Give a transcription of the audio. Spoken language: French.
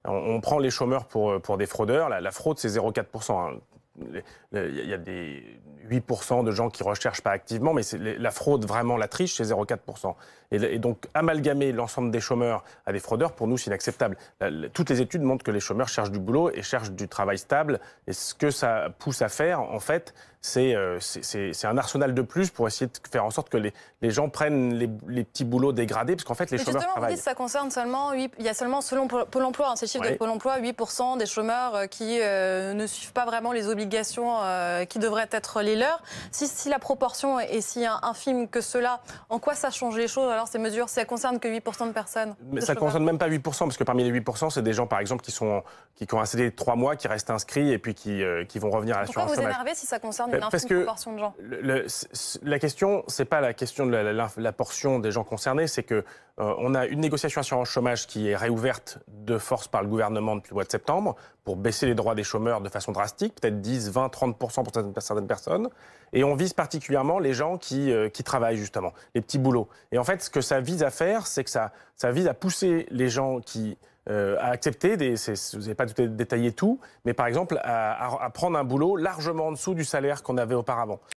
On prend les chômeurs pour des fraudeurs. La fraude, c'est 0,4%. Hein. Il y a des 8% de gens qui ne recherchent pas activement, mais la fraude, vraiment, la triche, c'est 0,4%. Et donc, amalgamer l'ensemble des chômeurs à des fraudeurs, pour nous, c'est inacceptable. Toutes les études montrent que les chômeurs cherchent du boulot et cherchent du travail stable. Et ce que ça pousse à faire, en fait, c'est un arsenal de plus pour essayer de faire en sorte que les gens prennent les petits boulots dégradés, parce qu'en fait, les chômeurs travaillent. Vous dites que ça concerne seulement, il y a seulement, selon Pôle emploi, ces chiffres de Pôle emploi, 8% des chômeurs qui ne suivent pas vraiment les obligations qui devraient être les leurs. Si la proportion est si infime que cela, en quoi ça change les choses alors ces mesures? Ça concerne que 8% de personnes. Mais ça ne concerne même pas 8%, parce que parmi les 8%, c'est des gens, par exemple, qui ont un CD de 3 mois, qui restent inscrits et puis qui vont revenir à l'assurance chômage. Pourquoi vous énervez si ça concerne une infime proportion de gens? La question, c'est pas la question de la portion des gens concernés, c'est que on a une négociation assurance chômage qui est réouverte de force par le gouvernement depuis le mois de septembre pour baisser les droits des chômeurs de façon drastique, peut-être 10, 20, 30% pour certaines personnes. Et on vise particulièrement les gens qui travaillent justement, les petits boulots. Et en fait, ce que ça vise à faire, c'est que ça vise à pousser les gens à accepter, vous n'avez pas détaillé tout, mais par exemple à prendre un boulot largement en dessous du salaire qu'on avait auparavant.